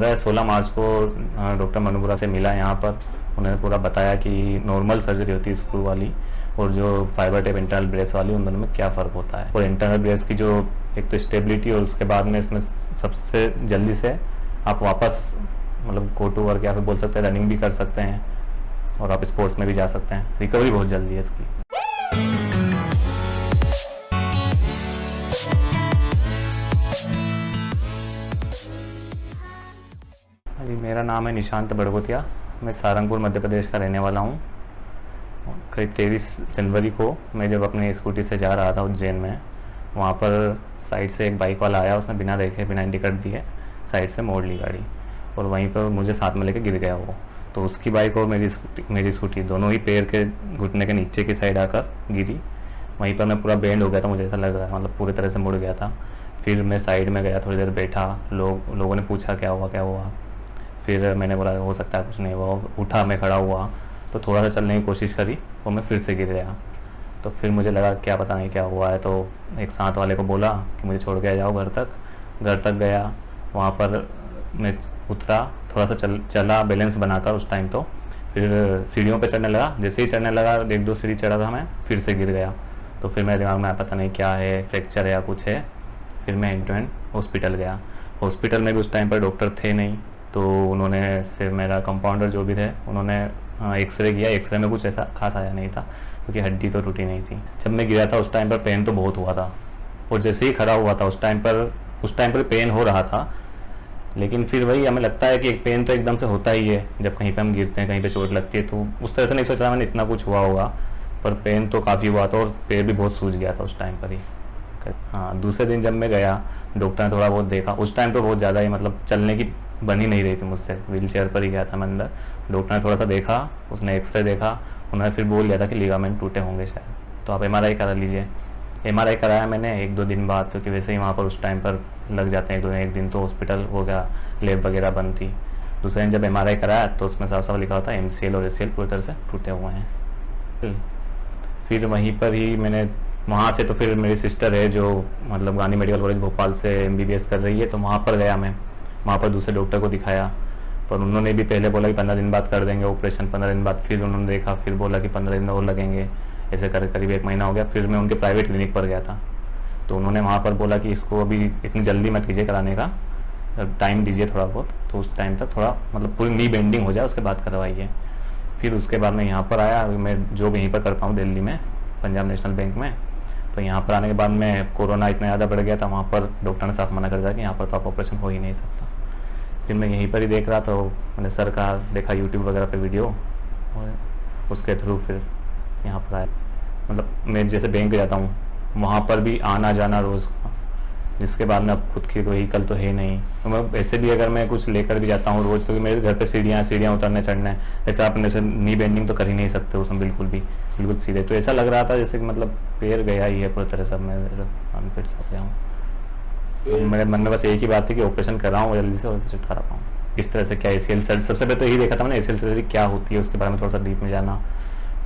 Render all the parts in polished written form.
15-16 मार्च को डॉक्टर मनुपुरा से मिला यहाँ पर। उन्होंने पूरा बताया कि नॉर्मल सर्जरी होती है स्क्रू वाली और जो फाइबर टेप इंटरनल ब्रेस वाली, उन दोनों में क्या फ़र्क होता है। और इंटरनल ब्रेस की जो एक तो स्टेबिलिटी और उसके बाद में इसमें सबसे जल्दी से आप वापस मतलब गो टू वर्क या फिर बोल सकते हैं रनिंग भी कर सकते हैं और आप स्पोर्ट्स में भी जा सकते हैं। रिकवरी बहुत जल्दी है इसकी। जी, मेरा नाम है निशांत बड़गोतिया। मैं सहारनपुर मध्य प्रदेश का रहने वाला हूँ। करीब 23 जनवरी को मैं जब अपनी स्कूटी से जा रहा था उज्जैन में, वहाँ पर साइड से एक बाइक वाला आया। उसने बिना देखे बिना इंडिकेट दिए साइड से मोड़ ली गाड़ी और वहीं पर मुझे साथ में लेके गिर गया वो। तो उसकी बाइक और मेरी स्कूटी दोनों ही पैर के घुटने के नीचे की साइड आकर गिरी। वहीं पर मैं पूरा बेंड हो गया था, मुझे ऐसा लग रहा है, मतलब पूरी तरह से मुड़ गया था। फिर मैं साइड में गया, थोड़ी देर बैठा। लोगों ने पूछा क्या हुआ। फिर मैंने बोला हो सकता है कुछ नहीं हुआ। उठा, मैं खड़ा हुआ तो थोड़ा सा चलने की कोशिश करी और मैं फिर से गिर गया। तो फिर मुझे लगा क्या पता नहीं क्या हुआ है। तो एक साथ वाले को बोला कि मुझे छोड़ के जाओ घर तक गया। वहाँ पर मैं उतरा, थोड़ा सा चला बैलेंस बनाकर उस टाइम। तो फिर सीढ़ियों पे चढ़ने लगा। जैसे ही चढ़ने लगा 1-2 सीढ़ी चढ़ा था मैं, फिर से गिर गया। तो फिर मेरे दिमाग में पता नहीं क्या है, फ्रैक्चर है या कुछ है। फिर मैं इंटू एंड हॉस्पिटल गया। हॉस्पिटल में भी उस टाइम पर डॉक्टर थे नहीं, तो उन्होंने सिर्फ मेरा कंपाउंडर जो भी थे उन्होंने एक्सरे किया। एक्सरे में कुछ ऐसा खास आया नहीं था क्योंकि हड्डी तो टूटी नहीं थी। जब मैं गिरा था उस टाइम पर पेन तो बहुत हुआ था और जैसे ही खड़ा हुआ था उस टाइम पर पेन हो रहा था। लेकिन फिर वही हमें लगता है कि एक पेन तो एकदम से होता ही है जब कहीं पे हम गिरते हैं, कहीं पे चोट लगती है। तो उस तरह से नहीं सोचा मैंने इतना कुछ हुआ होगा, पर पेन तो काफ़ी हुआ था और पैर भी बहुत सूज गया था उस टाइम पर ही। हाँ, दूसरे दिन जब मैं गया, डॉक्टर ने थोड़ा बहुत देखा। उस टाइम तो बहुत ज़्यादा ही मतलब चलने की बन ही नहीं रही थी मुझसे, व्हील चेयर पर ही गया था मैं अंदर। डॉक्टर ने थोड़ा सा देखा, उसने एक्सरे देखा, उन्होंने फिर बोल दिया था कि लिगामेंट टूटे होंगे शायद, तो आप MRI करा लीजिए। MRI कराया मैंने 1-2 दिन बाद, क्योंकि वैसे ही वहाँ पर उस टाइम पर लग जाते हैं 1 दिन तो हॉस्पिटल हो गया, लैब वगैरह बंद थी। दूसरे दिन जब MRI कराया तो उसमें साफ साफ लिखा होता है MCL और ACL पूरी तरह से टूटे हुए हैं। फिर वहीं पर ही मैंने वहाँ से तो फिर मेरी सिस्टर है जो मतलब गांधी मेडिकल कॉलेज भोपाल से MBBS कर रही है, तो वहाँ पर गया मैं। वहाँ पर दूसरे डॉक्टर को दिखाया, पर उन्होंने भी पहले बोला कि 15 दिन बाद कर देंगे ऑपरेशन। 15 दिन बाद फिर उन्होंने देखा, फिर बोला कि 15 दिन और लगेंगे। ऐसे कर करीब 1 महीना हो गया। फिर मैं उनके प्राइवेट क्लिनिक पर गया था, तो उन्होंने वहाँ पर बोला कि इसको अभी इतनी जल्दी मत कीजिए कराने का, टाइम दीजिए थोड़ा बहुत। तो उस टाइम तक थोड़ा मतलब पूरी नी बेंडिंग हो जाए उसके बाद करवाइए। फिर उसके बाद मैं यहाँ पर आया। मैं जॉब यहीं पर करता हूँ दिल्ली में, पंजाब नेशनल बैंक में। तो यहाँ पर आने के बाद में कोरोना इतना ज़्यादा बढ़ गया था, वहाँ पर डॉक्टर ने साफ मना कर दिया कि यहाँ पर तो आप ऑपरेशन हो ही नहीं सकता। फिर मैं यहीं पर ही देख रहा, तो मैंने सर का देखा यूट्यूब वगैरह पे वीडियो और उसके थ्रू फिर यहाँ पर आया। मतलब मैं जैसे बैंक जाता हूँ वहाँ पर भी आना जाना रोज़ का, जिसके बाद में अब खुद की व्हीकल तो है नहीं। तो मैं वैसे भी अगर मैं कुछ लेकर भी जाता हूँ रोज़, क्योंकि मेरे घर पे सीढ़ियाँ उतरने चढ़ने, ऐसा आप जैसे नी बेंडिंग तो कर ही नहीं सकते उसमें बिल्कुल सीधे। तो ऐसा लग रहा था जैसे कि मतलब पैर गया ही है पूरी तरह से, मैं अनफिट सा गया हूँ। तो मेरे मन में बस एक ही बात थी कि ऑपरेशन कराऊँ जल्दी से और सेट करा पाऊँ। इस तरह से क्या ACL सर्जरी, सबसे पहले तो यही देखा था मैंने ACL सर्जरी क्या होती है, उसके बारे में थोड़ा सा डीप में जाना।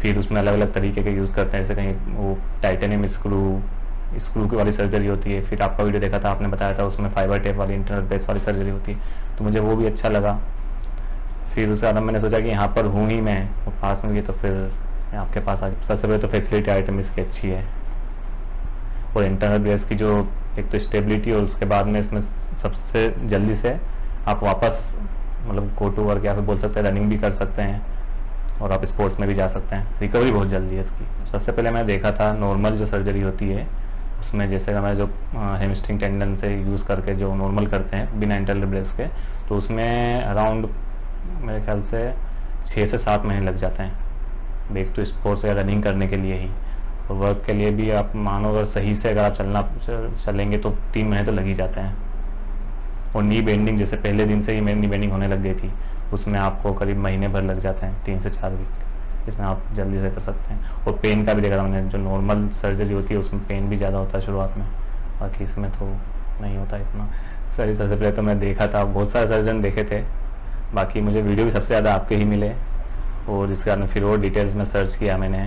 फिर उसमें अलग अलग तरीके के यूज़ करते हैं, जैसे कहीं वो टाइटेनियम स्क्रू की वाली सर्जरी होती है। फिर आपका वीडियो देखा था, आपने बताया था उसमें फाइबर टेप वाली इंटरनल ब्रेस वाली सर्जरी होती है, तो मुझे वो भी अच्छा लगा। फिर उसके बाद मैंने सोचा कि यहाँ पर हूँ ही मैं पास में भी, तो फिर मैं आपके पास आ गया। सबसे पहले तो फैसिलिटी आइटम इसकी अच्छी है और इंटरनल ब्रेस की जो एक तो स्टेबिलिटी और उसके बाद में इसमें सबसे जल्दी से आप वापस मतलब गो टू वर्क या फिर बोल सकते हैं रनिंग भी कर सकते हैं और आप स्पोर्ट्स में भी जा सकते हैं। रिकवरी बहुत जल्दी है इसकी। सबसे पहले मैंने देखा था नॉर्मल जो सर्जरी होती है उसमें, जैसे हमारे जो हैमस्ट्रिंग टेंडन से यूज़ करके जो नॉर्मल करते हैं बिना इंटरनल ब्रेस के, तो उसमें अराउंड मेरे ख्याल से 6 से 7 महीने लग जाते हैं। एक तो स्पोर्ट्स या रनिंग करने के लिए ही, और वर्क के लिए भी आप मानो अगर सही से अगर आप चलेंगे तो 3 महीने तो लग ही जाते हैं। और नी बेंडिंग जैसे पहले दिन से ही मेरी नी बेंडिंग होने लग गई थी, उसमें आपको करीब महीने भर लग जाते हैं, 3 से 4 वीक। इसमें आप जल्दी से कर सकते हैं। और पेन का भी देखा था मैंने, जो नॉर्मल सर्जरी होती है उसमें पेन भी ज़्यादा होता है शुरुआत में, बाकी इसमें तो नहीं होता इतना। सबसे पहले तो मैं देखा था, बहुत सारे सर्जन देखे थे, बाकी मुझे वीडियो भी सबसे ज़्यादा आपके ही मिले। और इसके बाद में फिर और डिटेल्स में सर्च किया मैंने,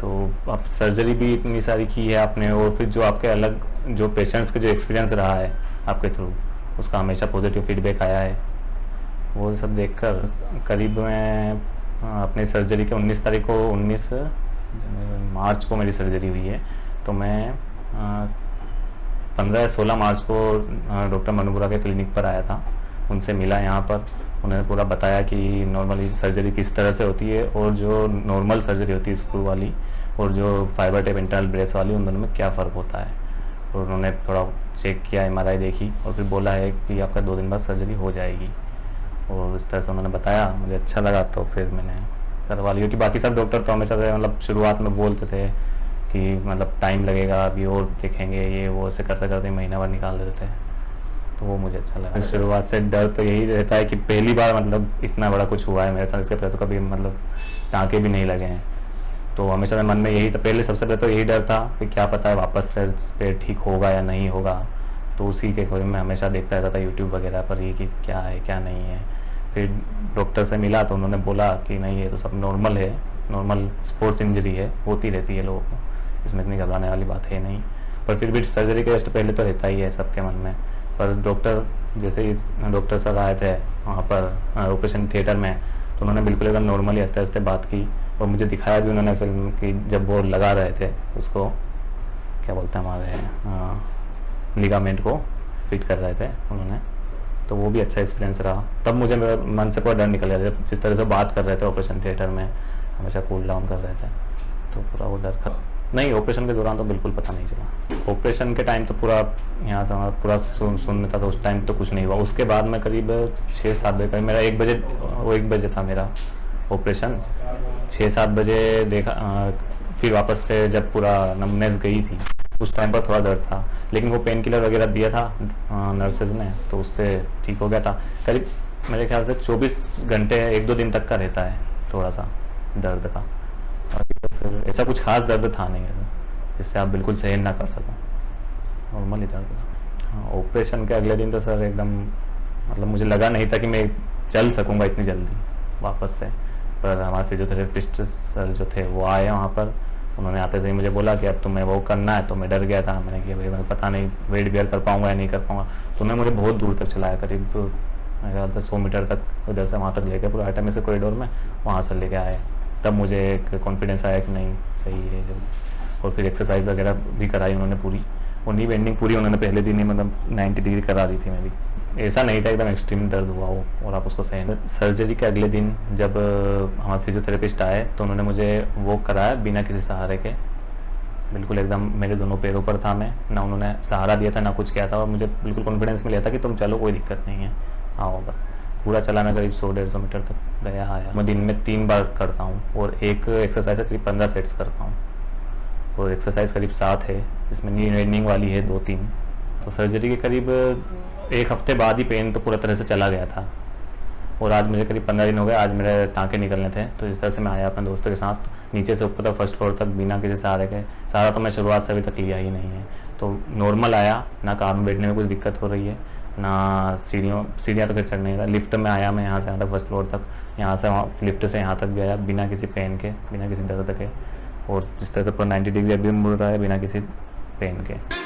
तो अब सर्जरी भी इतनी सारी की है आपने, और फिर जो आपके अलग जो पेशेंट्स के जो एक्सपीरियंस रहा है आपके थ्रू, उसका हमेशा पॉजिटिव फीडबैक आया है। वो सब देखकर करीब मैं अपनी सर्जरी के 19 तारीख को 19 मार्च को मेरी सर्जरी हुई है, तो मैं 15 या 16 मार्च को डॉक्टर मनुपुरा के क्लिनिक पर आया था। उनसे मिला यहाँ पर, उन्होंने पूरा बताया कि नॉर्मली सर्जरी किस तरह से होती है और जो नॉर्मल सर्जरी होती है स्क्रू वाली और जो फाइबर टेप इंटरनल ब्रेस वाली, उन दोनों में क्या फ़र्क होता है। और उन्होंने थोड़ा चेक किया, MRI देखी और फिर बोला है कि आपका 2 दिन बाद सर्जरी हो जाएगी। और इस तरह से उन्होंने बताया, मुझे अच्छा लगा तो फिर मैंने करवा लिया। क्योंकि बाकी सब डॉक्टर तो हमेशा से मतलब शुरुआत में बोलते थे कि मतलब टाइम लगेगा, अभी और देखेंगे, ये वो ऐसे करते करते महीना भर निकाल देते थे। तो वो मुझे अच्छा लगा। शुरुआत से डर तो यही रहता है कि पहली बार मतलब इतना बड़ा कुछ हुआ है मेरे साथ, इसके पहले तो कभी मतलब टाँके भी नहीं लगे हैं। तो हमेशा मेरे मन में यही था, पहले सबसे पहले तो यही डर था कि क्या पता है वापस से पेट ठीक होगा या नहीं होगा। तो उसी के बारे में हमेशा देखता रहता था यूट्यूब वगैरह पर ही कि क्या है क्या नहीं है। फिर डॉक्टर से मिला तो उन्होंने बोला कि नहीं, ये तो सब नॉर्मल है, नॉर्मल स्पोर्ट्स इंजरी है, होती रहती है लोगों को, इसमें इतनी घबराने वाली बात है नहीं। पर फिर भी सर्जरी के जस्ट पहले तो रहता ही है सबके मन में। पर डॉक्टर जैसे ही डॉक्टर सर आए थे वहाँ पर ऑपरेशन थिएटर में, तो उन्होंने बिल्कुल एकदम नॉर्मली आस्ते आस्ते बात की और मुझे दिखाया भी उन्होंने फिल्म की, जब वो लगा रहे थे उसको क्या बोलते हैं हमारे लिगामेंट को फिट कर रहे थे उन्होंने। तो वो भी अच्छा एक्सपीरियंस रहा। तब मुझे मेरे मन से पूरा डर निकल गया था, जिस तरह से बात कर रहे थे ऑपरेशन थिएटर में, हमेशा कूल डाउन कर रहे थे, तो पूरा वो डर नहीं, ऑपरेशन के दौरान तो बिल्कुल पता नहीं चला। ऑपरेशन के टाइम तो पूरा यहाँ से हमारा पूरा सुनने था, तो उस टाइम तो कुछ नहीं हुआ। उसके बाद में करीब 6-7 बजे करीब मेरा 1 बजे था मेरा ऑपरेशन। 6-7 बजे देखा, फिर वापस से जब पूरा नमनेस गई थी उस टाइम पर थोड़ा दर्द था, लेकिन वो पेन किलर वगैरह दिया था नर्सेज ने, तो उससे ठीक हो गया था। करीब मेरे ख्याल से 24 घंटे 1-2 दिन तक का रहता है थोड़ा सा दर्द का। तो फिर ऐसा कुछ खास दर्द था नहीं है जिससे आप बिल्कुल सहन ना कर सको, नॉर्मल ही दर्द था। हाँ, ऑपरेशन के अगले दिन तो सर एकदम मतलब मुझे लगा नहीं था कि मैं चल सकूँगा इतनी जल्दी वापस से। पर हमारे फिजियोथेरेपिस्ट सर जो थे वो आए वहाँ पर, उन्होंने आते से ही मुझे बोला कि अब तुम्हें वो करना है। तो मैं डर गया था, मैंने कहा भाई मैं पता नहीं वेट बेयर कर पाऊँगा या नहीं कर पाऊँगा। तो उन्होंने मुझे बहुत दूर तक चलाया, करीब मेरे ख्याल से 100 मीटर तक उधर से वहाँ तक लेके पूरा आइटम से कॉरिडोर में वहाँ से लेके आए। तब मुझे एक कॉन्फिडेंस आया कि नहीं सही है जो। और फिर एक्सरसाइज वगैरह भी कराई उन्होंने पूरी, और नी बेंडिंग पूरी उन्होंने पहले दिन ही मतलब 90 डिग्री करा दी थी मेरी। ऐसा नहीं था एकदम एक्सट्रीम दर्द हुआ वो और आप उसको सहन। सर्जरी के अगले दिन जब हमारे फिजियोथेरेपिस्ट आए तो उन्होंने मुझे वॉक कराया बिना किसी सहारे के, बिल्कुल एकदम मेरे दोनों पैरों पर था मैं, ना उन्होंने सहारा दिया था ना कुछ किया था। और मुझे बिल्कुल कॉन्फिडेंस मिला था कि तुम चलो कोई दिक्कत नहीं है, आओ बस। पूरा चलाना करीब 100-150 मीटर तक गया आया। मैं दिन में 3 बार करता हूँ और एक एक्सरसाइज करीब 15 सेट्स करता हूँ, और एक्सरसाइज करीब 7 है जिसमें नी बेंडिंग वाली है 2-3। तो सर्जरी के करीब 1 हफ्ते बाद ही पेन तो पूरा तरह से चला गया था। और आज मुझे करीब 15 दिन हो गए, आज मेरे टाँके निकलने थे। तो इस तरह से मैं आया अपने दोस्तों के साथ नीचे से ऊपर तक फर्स्ट फ्लोर तक बिना किसी सहारे के। सहारा तो मैं शुरुआत से अभी तक लिया ही नहीं है। तो नॉर्मल आया, ना कार में बैठने में कुछ दिक्कत हो रही है, ना सीढ़ियाँ तो फिर चढ़ नहीं रहा। लिफ्ट में आया मैं यहाँ से यहाँ तक फर्स्ट फ्लोर तक, यहाँ से वहाँ लिफ्ट से यहाँ तक भी आया बिना किसी पेन के, बिना किसी दर्द के। और जिस तरह से पूरा 90 डिग्री अभी मुड़ रहा है बिना किसी पेन के।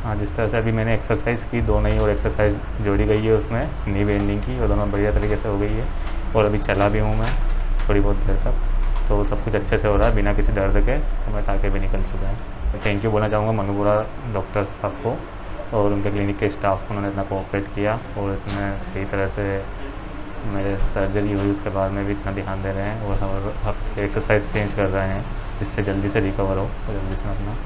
हाँ, जिस तरह से अभी मैंने एक्सरसाइज की 2 नई और एक्सरसाइज जोड़ी गई है उसमें नी बेंडिंग की, और दोनों बढ़िया तरीके से हो गई है। और अभी चला भी हूँ मैं थोड़ी बहुत देर तक, तो सब कुछ अच्छे से हो रहा है बिना किसी दर्द के। तो मैं टाँके भी निकल चुका है। तो थैंक यू बोलना चाहूँगा मनुपुरा डॉक्टर साहब को और उनके क्लिनिक के स्टाफ को, उन्होंने इतना कोऑपरेट किया और इतने सही तरह से मेरे सर्जरी हुई उसके बाद में भी इतना ध्यान दे रहे हैं और हर हफ्ते एक्सरसाइज चेंज कर रहे हैं जिससे जल्दी से रिकवर हो और जल्दी से अपना